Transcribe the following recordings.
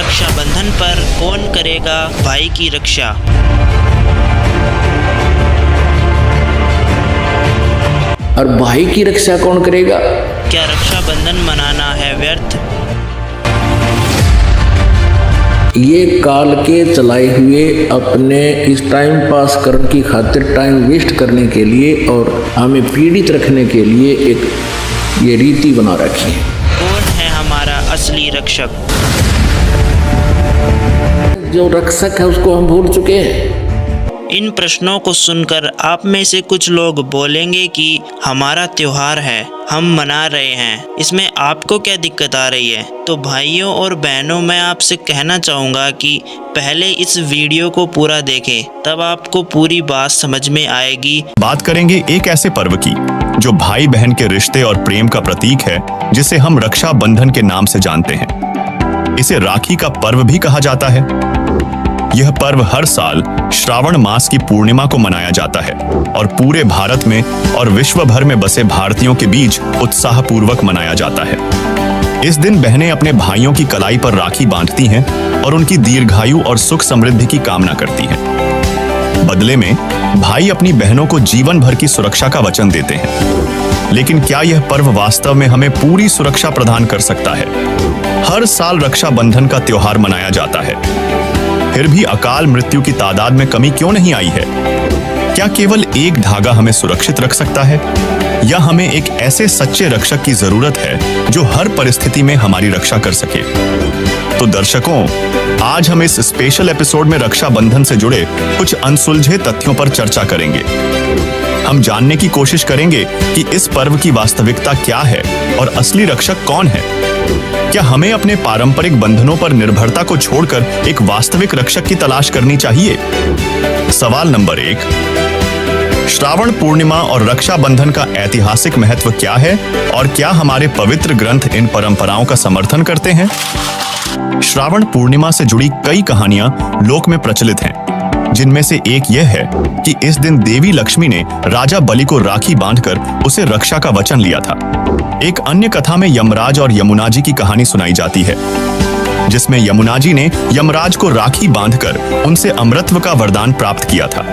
रक्षाबंधन पर कौन करेगा भाई की रक्षा? और भाई की रक्षा कौन करेगा? क्या रक्षाबंधन मनाना है व्यर्थ? ये काल के चलाए हुए अपने इस टाइम पास करने की खातिर, टाइम वेस्ट करने के लिए और हमें पीड़ित रखने के लिए एक ये रीति बना रखी है। कौन है हमारा असली रक्षक? जो रक्षक है उसको हम भूल चुके हैं। इन प्रश्नों को सुनकर आप में से कुछ लोग बोलेंगे कि हमारा त्योहार है, हम मना रहे हैं, इसमें आपको क्या दिक्कत आ रही है? तो भाइयों और बहनों, मैं आपसे कहना चाहूँगा कि पहले इस वीडियो को पूरा देखें, तब आपको पूरी बात समझ में आएगी। बात करेंगे एक ऐसे पर्व की जो भाई बहन के रिश्ते और प्रेम का प्रतीक है, जिसे हम रक्षाबंधन के नाम से जानते हैं। इसे राखी का पर्व भी कहा जाता है। यह पर्व हर साल श्रावण मास की पूर्णिमा को मनाया जाता है और पूरे भारत में और विश्व भर में बसे भारतीयों के बीच उत्साहपूर्वक मनाया जाता है। इस दिन बहनें अपने भाइयों की कलाई पर राखी बांधती हैं और उनकी दीर्घायु और सुख समृद्धि की कामना करती हैं। बदले में भाई अपनी बहनों को जीवन भर की सुरक्षा का वचन देते हैं। लेकिन क्या यह पर्व वास्तव में हमें पूरी सुरक्षा प्रदान कर सकता है? हर साल रक्षाबंधन का त्योहार मनाया जाता है, फिर भी अकाल मृत्यु की तादाद में कमी क्यों नहीं आई है? क्या केवल एक धागा हमें सुरक्षित रख सकता है, या हमें एक ऐसे सच्चे रक्षक की जरूरत है जो हर परिस्थिति में हमारी रक्षा कर सके? तो दर्शकों, आज हम इस स्पेशल एपिसोड में रक्षाबंधन से जुड़े कुछ अनसुलझे तथ्यों पर चर्चा करेंगे। हम जानने की कोशिश करेंगे कि इस पर्व की वास्तविकता क्या है और असली रक्षक कौन है। क्या हमें अपने पारंपरिक बंधनों पर निर्भरता को छोड़कर एक वास्तविक रक्षक की तलाश करनी चाहिए? सवाल नंबर 1, श्रावण पूर्णिमा और रक्षाबंधन का ऐतिहासिक महत्व क्या है और क्या हमारे पवित्र ग्रंथ इन परंपराओं का समर्थन करते हैं? श्रावण पूर्णिमा से जुड़ी कई कहानियां लोक में प्रचलित हैं, जिनमें से एक यह है कि इस दिन देवी लक्ष्मी ने राजा बलि को राखी बांधकर उसे रक्षा का वचन लिया था। एक अन्य कथा में यमराज और यमुना जी की कहानी सुनाई जाती है, जिसमें यमुना जी ने यमराज को राखी बांधकर उनसे अमरत्व का वरदान प्राप्त किया था।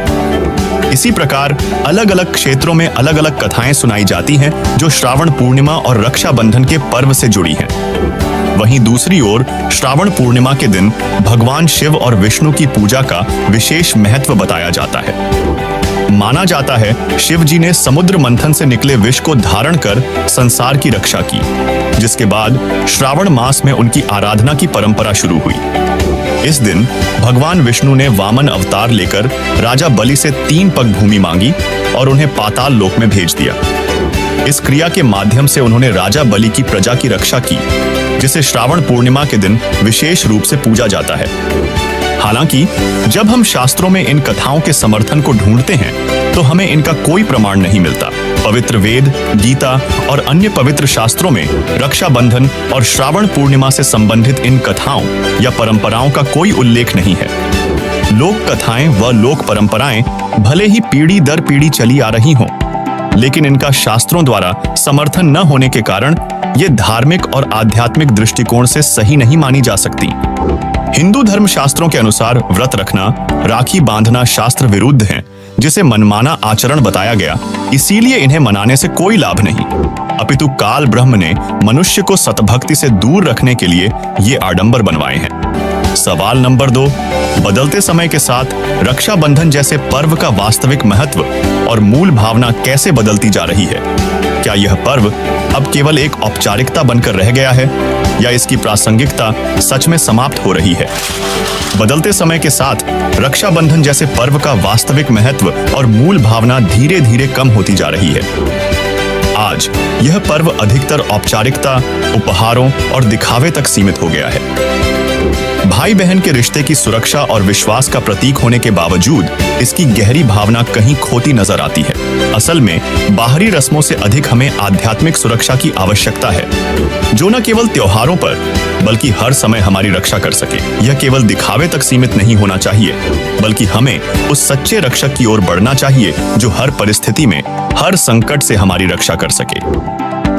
इसी प्रकार अलग अलग क्षेत्रों में अलग अलग कथाएं सुनाई जाती हैं जो श्रावण पूर्णिमा और रक्षाबंधन के पर्व से जुड़ी हैं। वहीं दूसरी ओर श्रावण पूर्णिमा के दिन भगवान शिव और विष्णु की पूजा का विशेष महत्व बताया जाता है। माना जाता है शिव जी ने समुद्र मंथन से निकले विष को धारण कर संसार की रक्षा की, जिसके बाद श्रावण मास में उनकी आराधना की परंपरा शुरू हुई। इस दिन भगवान विष्णु ने वामन अवतार लेकर राजा बलि से 3 पग भूमि मांगी और उन्हें पाताल लोक में भेज दिया। इस क्रिया के माध्यम से उन्होंने राजा बलि की प्रजा की रक्षा की, जिसे श्रावण पूर्णिमा के दिन विशेष रूप से पूजा जाता है। हालांकि जब हम शास्त्रों में इन कथाओं के समर्थन को ढूंढते हैं तो हमें इनका कोई प्रमाण नहीं मिलता। पवित्र वेद, गीता और अन्य पवित्र शास्त्रों में रक्षाबंधन और श्रावण पूर्णिमा से संबंधित इन कथाओं या परंपराओं का कोई उल्लेख नहीं है। लोक कथाएं व लोक परंपराएं भले ही पीढ़ी दर पीढ़ी चली आ रही हों, लेकिन इनका शास्त्रों द्वारा समर्थन न होने के कारण ये धार्मिक और आध्यात्मिक दृष्टिकोण से सही नहीं मानी जा सकती। हिंदू धर्म शास्त्रों के अनुसार व्रत रखना, राखी बांधना शास्त्र विरुद्ध है, जिसे मनमाना आचरण बताया गया, इसीलिए इन्हें मनाने से कोई लाभ नहीं। अपितु काल ब्रह्म ने मनुष्य को सतभक्ति से दूर रखने के लिए ये आडंबर बनवाए हैं। सवाल नंबर 2, बदलते समय के साथ रक्षाबंधन जैसे पर्व का वास्तविक महत्व और मूल भावना कैसे बदलती जा रही है? क्या यह पर्व अब केवल एक औपचारिकता बनकर रह गया है, या इसकी प्रासंगिकता सच में समाप्त हो रही है? बदलते समय के साथ रक्षाबंधन जैसे पर्व का वास्तविक महत्व और मूल भावना धीरे धीरे कम होती जा रही है। आज यह पर्व अधिकतर औपचारिकता, उपहारों और दिखावे तक सीमित हो गया है। भाई बहन के रिश्ते की सुरक्षा और विश्वास का प्रतीक होने के बावजूद इसकी गहरी भावना कहीं खोती नजर आती है। असल में बाहरी रस्मों से अधिक हमें आध्यात्मिक सुरक्षा की आवश्यकता है, जो न केवल त्योहारों पर बल्कि हर समय हमारी रक्षा कर सके। यह केवल दिखावे तक सीमित नहीं होना चाहिए, बल्कि हमें उस सच्चे रक्षक की ओर बढ़ना चाहिए जो हर परिस्थिति में, हर संकट से हमारी रक्षा कर सके।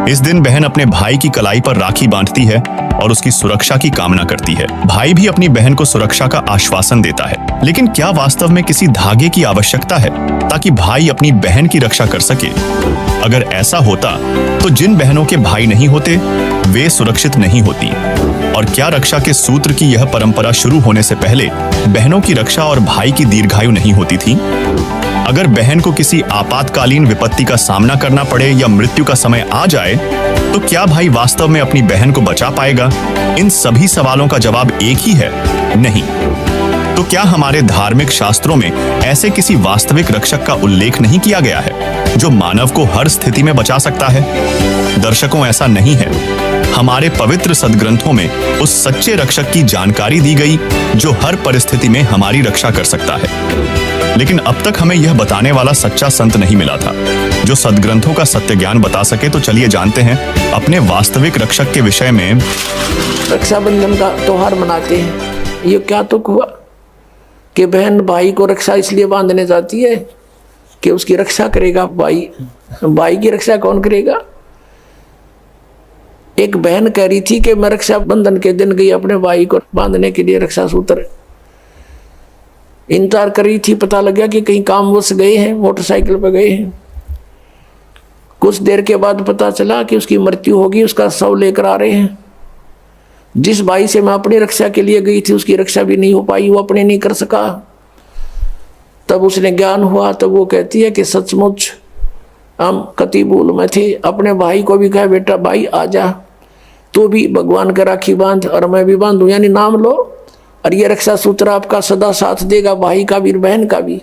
इस दिन बहन अपने भाई की कलाई पर राखी बांधती है और उसकी सुरक्षा की कामना करती है। भाई भी अपनी बहन को सुरक्षा का आश्वासन देता है। लेकिन क्या वास्तव में किसी धागे की आवश्यकता है ताकि भाई अपनी बहन की रक्षा कर सके? अगर ऐसा होता तो जिन बहनों के भाई नहीं होते वे सुरक्षित नहीं होती। और क्या रक्षा के सूत्र की यह परंपरा शुरू होने से पहले बहनों की रक्षा और भाई की दीर्घायु नहीं होती थी? अगर बहन को किसी आपातकालीन विपत्ति का सामना करना पड़े या मृत्यु का समय आ जाए तो क्या भाई वास्तव में अपनी बहन को बचा पाएगा? इन सभी सवालों का जवाब एक ही है, नहीं। तो क्या हमारे धार्मिक शास्त्रों में ऐसे किसी वास्तविक रक्षक का उल्लेख नहीं किया गया है जो मानव को हर स्थिति में बचा सकता है? दर्शकों, ऐसा नहीं है। हमारे पवित्र सद्ग्रंथों में उस सच्चे रक्षक की जानकारी दी गई जो हर परिस्थिति में हमारी रक्षा कर सकता है। लेकिन अब तक हमें यह बताने वाला सच्चा संत नहीं मिला था जो सद्ग्रंथों का सत्य ज्ञान बता सके। तो चलिए जानते हैं अपने वास्तविक रक्षक के विषय में। रक्षाबंधन का त्योहार मनाते हैं। ये क्या तुक हुआ कि बहन भाई को रक्षा इसलिए बांधने जाती है कि उसकी रक्षा करेगा भाई। भाई की रक्षा कौन करेगा? एक बहन कह रही थी कि मैं रक्षाबंधन के दिन गई अपने भाई को बांधने के लिए रक्षा सूत्र इंतजार कर रही थी। पता लग गया कि कहीं कामवश गए हैं, मोटरसाइकिल पर गए हैं। कुछ देर के बाद पता चला कि उसकी मृत्यु होगी, उसका शव लेकर आ रहे हैं। जिस भाई से मैं अपनी रक्षा के लिए गई थी उसकी रक्षा भी नहीं हो पाई, वो अपने नहीं कर सका। तब उसने ज्ञान हुआ। तब वो कहती है कि सचमुच हम कति भूल में थे। अपने भाई को भी कहा, बेटा भाई आ जा, तू भी भगवान का राखी बांध और मैं भी बांधू, यानी नाम लो और ये रक्षा सूत्र आपका सदा साथ देगा, भाई का भी बहन का भी।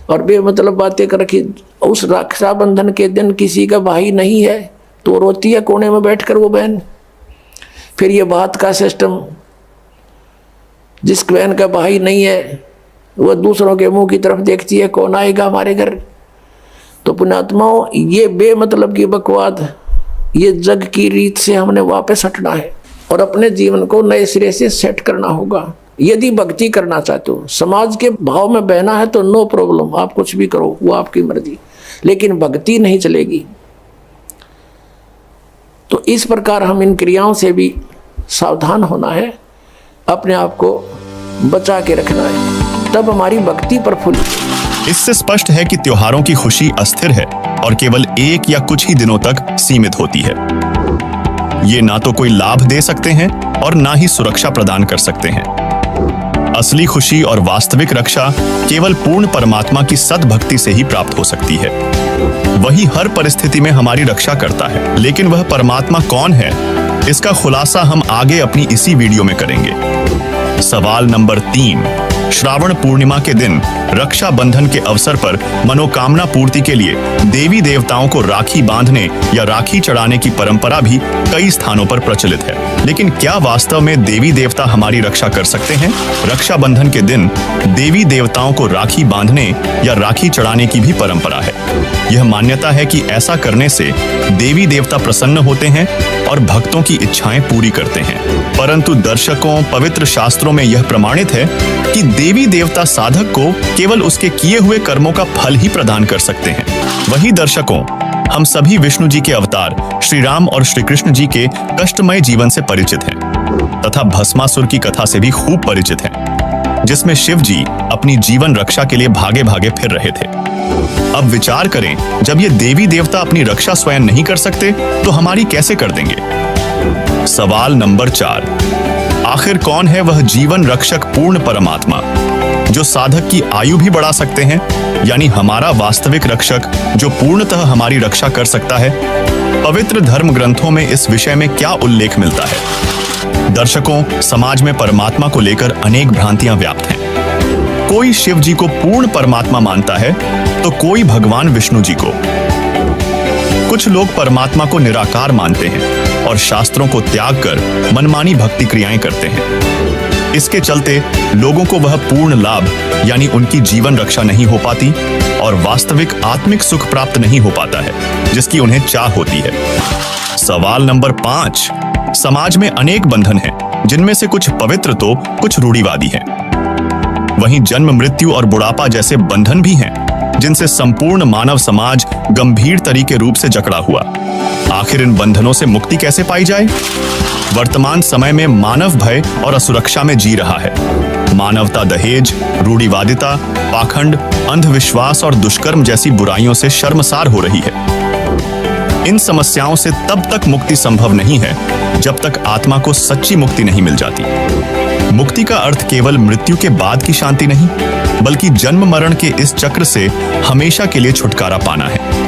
और बेमतलब बातें कर रखी। उस रक्षाबंधन के दिन किसी का भाई नहीं है तो रोती है कोने में बैठकर वो बहन। फिर ये बात का सिस्टम, जिस बहन का भाई नहीं है वह दूसरों के मुंह की तरफ देखती है, कौन आएगा हमारे घर। तो पुण्यात्माओं, ये बेमतलब की बकवाद, ये जग की रीत से हमने वापस हटना है और अपने जीवन को नए सिरे से सेट करना होगा। यदि भक्ति करना चाहते हो, समाज के भाव में बहना है तो नो प्रॉब्लम, आप कुछ भी करो, वो आपकी मर्जी। लेकिन भक्ति नहीं चलेगी। तो इस प्रकार हम इन क्रियाओं से भी सावधान होना है, अपने आप को बचा के रखना है, तब हमारी भक्ति प्रफुल्लित। इससे स्पष्ट है कि त्योहारों की खुशी अस्थिर है और केवल एक या कुछ ही दिनों तक सीमित होती है। ये ना तो कोई लाभ दे सकते हैं और ना ही सुरक्षा प्रदान कर सकते हैं। असली खुशी और वास्तविक रक्षा केवल पूर्ण परमात्मा की सद्भक्ति से ही प्राप्त हो सकती है। वही हर परिस्थिति में हमारी रक्षा करता है। लेकिन वह परमात्मा कौन है, इसका खुलासा हम आगे अपनी इसी वीडियो में करेंगे। सवाल नंबर 3। श्रावण पूर्णिमा के दिन रक्षाबंधन के अवसर पर मनोकामना पूर्ति के लिए देवी देवताओं को राखी बांधने या राखी चढ़ाने की परंपरा भी कई स्थानों पर प्रचलित है। लेकिन क्या वास्तव में देवी देवता हमारी रक्षा कर सकते हैं? रक्षाबंधन के दिन देवी देवताओं को राखी बांधने या राखी चढ़ाने की भी परंपरा है। यह मान्यता है कि ऐसा करने से देवी देवता प्रसन्न होते हैं और भक्तों की इच्छाएं पूरी करते हैं। परंतु दर्शकों, पवित्र शास्त्रों में यह प्रमाणित है कि देवी देवता साधक को केवल उसके किए हुए कर्मों का फल ही प्रदान कर सकते हैं। वही दर्शकों, हम सभी विष्णु जी के अवतार श्री राम और श्री कृष्ण जी के कष्टमय जीवन से परिचित हैं तथा भस्मासुर की कथा से भी खूब परिचित हैं, जिसमें शिव जी अपनी जीवन रक्षा के लिए भागे भागे फिर रहे थे। अब विचार करें, जब ये देवी देवता अपनी रक्षा स्वयं नहीं कर सकते तो हमारी कैसे कर देंगे? सवाल नंबर 4। आखिर कौन है वह जीवन रक्षक पूर्ण परमात्मा जो साधक की आयु भी बढ़ा सकते हैं, यानी हमारा वास्तविक रक्षक जो पूर्णतः हमारी रक्षा कर सकता है? पवित्र धर्म ग्रंथों में इस विषय में क्या उल्लेख मिलता है? दर्शकों, समाज में परमात्मा को लेकर अनेक भ्रांतियां व्याप्त हैं। कोई शिव जी को पूर्ण परमात्मा मानता है तो कोई भगवान विष्णु जी को। कुछ लोग परमात्मा को निराकार मानते हैं और शास्त्रों को त्याग कर मनमानी भक्ति क्रियाएं करते हैं। इसके चलते लोगों को वह पूर्ण लाभ यानी उनकी जीवन रक्षा नहीं हो पाती और वास्तविक आत्मिक सुख प्राप्त नहीं हो पाता है जिसकी उन्हें चाह होती है। सवाल नंबर 5। समाज में अनेक बंधन हैं, जिनमें से कुछ पवित्र तो कुछ रूढ़िवादी हैं। वहीं जन्म, मृत्यु और बुढ़ापा जैसे बंधन भी हैं, जिनसे संपूर्ण मानव समाज गंभीर तरीके रूप से जकड़ा हुआ। आखिर इन बंधनों से मुक्ति कैसे पाई जाए? वर्तमान समय में मानव भय और असुरक्षा में जी रहा है। मानवता दहेज, रूढ़िवादिता, पाखंड, अंधविश्वास और दुष्कर्म जैसी बुराइयों से शर्मसार हो रही है। इन समस्याओं से तब तक मुक्ति संभव नहीं है जब तक आत्मा को सच्ची मुक्ति नहीं मिल जाती। मुक्ति का अर्थ केवल मृत्यु के बाद की शांति नहीं, बल्कि जन्म मरण के इस चक्र से हमेशा के लिए छुटकारा पाना है।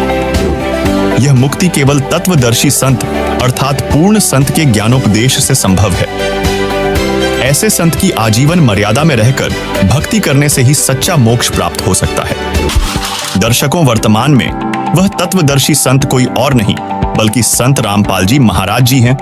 यह मुक्ति केवल तत्वदर्शी संत अर्थात पूर्ण संत के ज्ञानोपदेश से संभव है। ऐसे संत की आजीवन मर्यादा में रहकर भक्ति करने से ही सच्चा मोक्ष प्राप्त हो सकता है। दर्शकों, वर्तमान में वह तत्वदर्शी संत कोई और नहीं बल्कि संत रामपाल जी महाराज जी हैं,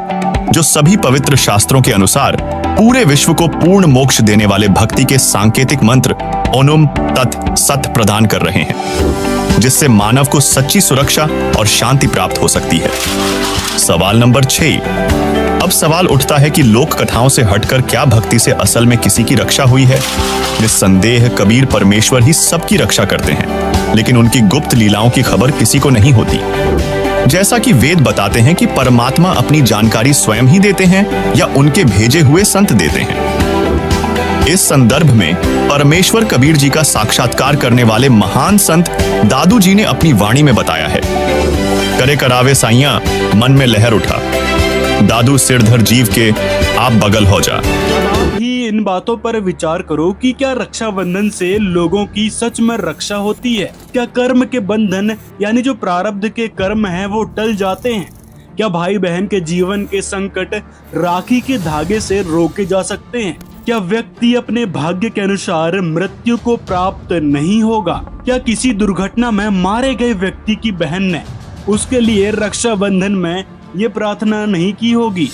जो सभी पवित्र शास्त्रों के अनुसार पूरे विश्व को पूर्ण मोक्ष देने वाले भक्ति के सांकेतिक मंत्र ओनुम तत् सत प्रदान कर रहे हैं, जिससे मानव को सच्ची सुरक्षा और शांति प्राप्त हो सकती है। सवाल नंबर 6। अब सवाल उठता है कि लोक कथाओं से हटकर क्या भक्ति से असल में किसी की रक्षा हुई है? निस्संदेह कबीर परमेश्वर ही सबकी रक्षा करते हैं, लेकिन उनकी गुप्त लीलाओं की खबर किसी को नहीं होती। जैसा कि वेद बताते हैं कि परमात्मा अपनी जानकारी स्वयं ही देते हैं या उनके भेजे हुए संत देते हैं। इस संदर्भ में परमेश्वर कबीर जी का साक्षात्कार करने वाले महान संत दादू जी ने अपनी वाणी में बताया है, करे करावे साइयां मन में लहर उठा, दादू सिरधर जीव के आप बगल हो जा। आप ही इन बातों पर विचार करो कि क्या रक्षाबंधन से लोगों की सच में रक्षा होती है? क्या कर्म के बंधन यानी जो प्रारब्ध के कर्म हैं वो टल जाते हैं? क्या भाई बहन के जीवन के संकट राखी के धागे से रोके जा सकते हैं? क्या व्यक्ति अपने भाग्य के अनुसार मृत्यु को प्राप्त नहीं होगा? क्या किसी दुर्घटना में मारे गए व्यक्ति की बहन ने उसके लिए रक्षाबंधन में ये प्रार्थना नहीं की होगी?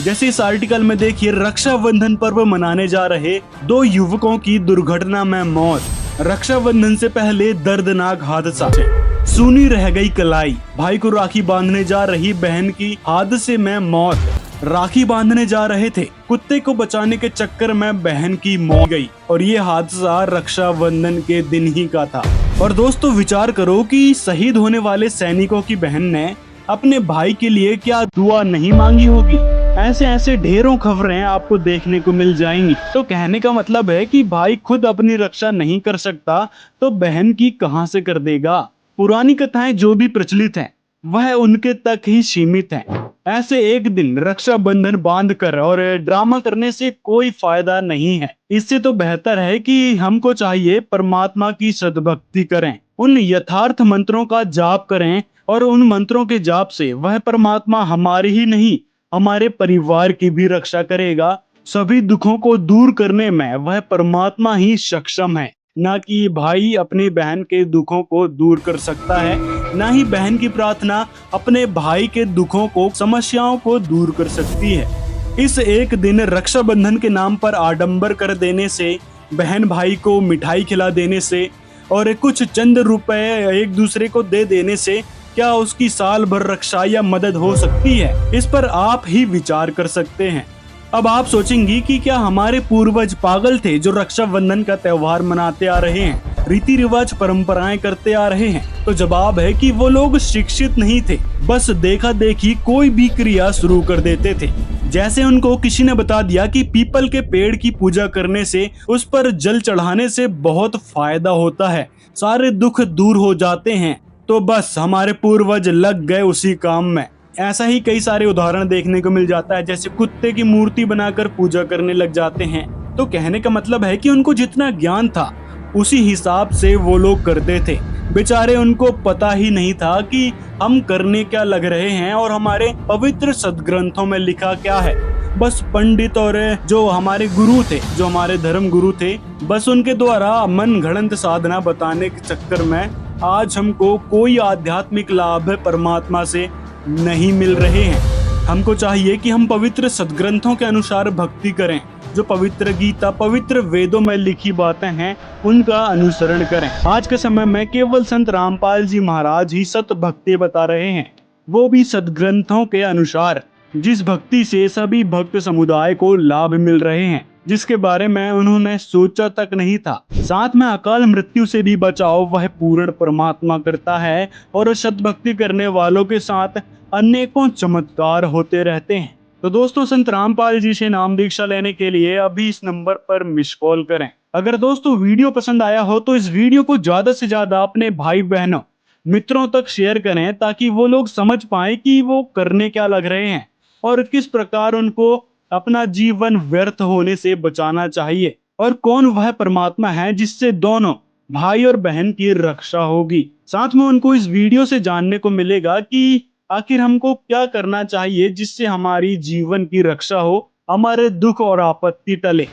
जैसे इस आर्टिकल में देखिए, रक्षाबंधन पर्व मनाने जा रहे 2 युवकों की दुर्घटना में मौत। रक्षाबंधन से पहले दर्दनाक हादसा, सुनी रह गई कलाई। भाई को राखी बांधने जा रही बहन की हादसे में मौत। राखी बांधने जा रहे थे, कुत्ते को बचाने के चक्कर में बहन की मौत गई और ये हादसा रक्षाबंधन के दिन ही का था। और दोस्तों, विचार करो कि शहीद होने वाले सैनिकों की बहन ने अपने भाई के लिए क्या दुआ नहीं मांगी होगी। ऐसे ऐसे ढेरों खबरें आपको देखने को मिल जाएंगी। तो कहने का मतलब है कि भाई खुद अपनी रक्षा नहीं कर सकता तो बहन की कहां से कर देगा। पुरानी कथाएं जो भी प्रचलित हैं वह उनके तक ही सीमित हैं। ऐसे एक दिन रक्षाबंधन बांध कर और ड्रामा करने से कोई फायदा नहीं है। इससे तो बेहतर है कि हमको चाहिए परमात्मा की सद्भक्ति करें, उन यथार्थ मंत्रों का जाप करें और उन मंत्रों के जाप से वह परमात्मा हमारी ही नहीं हमारे परिवार की भी रक्षा करेगा। सभी दुखों को दूर करने में वह परमात्मा ही सक्षम है, ना कि भाई अपनी बहन के दुखों को दूर कर सकता है, ना ही बहन की प्रार्थना अपने भाई के दुखों को समस्याओं को दूर कर सकती है। इस एक दिन रक्षाबंधन के नाम पर आडंबर कर देने से, बहन भाई को मिठाई खिला देने से और कुछ चंद रुपए एक दूसरे को दे देने से क्या उसकी साल भर रक्षा या मदद हो सकती है? इस पर आप ही विचार कर सकते हैं। अब आप सोचेंगी कि क्या हमारे पूर्वज पागल थे जो रक्षाबंधन का त्योहार मनाते आ रहे हैं, रीति रिवाज परंपराएं करते आ रहे हैं? तो जवाब है कि वो लोग शिक्षित नहीं थे, बस देखा देखी कोई भी क्रिया शुरू कर देते थे। जैसे उनको किसी ने बता दिया कि पीपल के पेड़ की पूजा करने से, उस पर जल चढ़ाने से बहुत फायदा होता है, सारे दुख दूर हो जाते हैं, तो बस हमारे पूर्वज लग गए उसी काम में। ऐसा ही कई सारे उदाहरण देखने को मिल जाता है। जैसे कुत्ते की मूर्ति बनाकर पूजा करने लग जाते हैं। तो कहने का मतलब है कि उनको जितना ज्ञान था उसी हिसाब से वो लोग करते थे। बेचारे उनको पता ही नहीं था कि हम करने क्या लग रहे हैं और हमारे पवित्र सदग्रंथों में लिखा क्या है। बस पंडित और जो हमारे गुरु थे, जो हमारे धर्म गुरु थे, बस उनके द्वारा मन घड़ंत साधना बताने के चक्कर में आज हमको कोई आध्यात्मिक लाभ परमात्मा से नहीं मिल रहे हैं। हमको चाहिए कि हम पवित्र सदग्रंथों के अनुसार भक्ति करें। जो पवित्र गीता, पवित्र वेदों में लिखी बातें हैं उनका अनुसरण करें। आज के समय में केवल संत रामपाल जी महाराज ही सत भक्ति बता रहे हैं, वो भी सदग्रंथों के अनुसार, जिस भक्ति से सभी भक्त समुदाय को लाभ मिल रहे हैं। जिसके बारे में उन्होंने सोचा तक नहीं था। साथ में अकाल मृत्यु से भी बचाव वह पूर्ण परमात्मा करता है और सद्भक्ति करने वालों के साथ अनेकों चमत्कार होते रहते हैं। तो दोस्तों, संत रामपाल जी से नाम दीक्षा लेने के लिए अभी इस नंबर पर मिस कॉल करें। अगर दोस्तों वीडियो पसंद आया हो तो इस वीडियो को ज्यादा से ज्यादा अपने भाई बहनों मित्रों तक शेयर करें, ताकि वो लोग समझ पाए कि वो करने क्या लग रहे हैं और किस प्रकार उनको अपना जीवन व्यर्थ होने से बचाना चाहिए, और कौन वह परमात्मा है जिससे दोनों भाई और बहन की रक्षा होगी। साथ में उनको इस वीडियो से जानने को मिलेगा कि आखिर हमको क्या करना चाहिए जिससे हमारी जीवन की रक्षा हो, हमारे दुख और आपत्ति टले।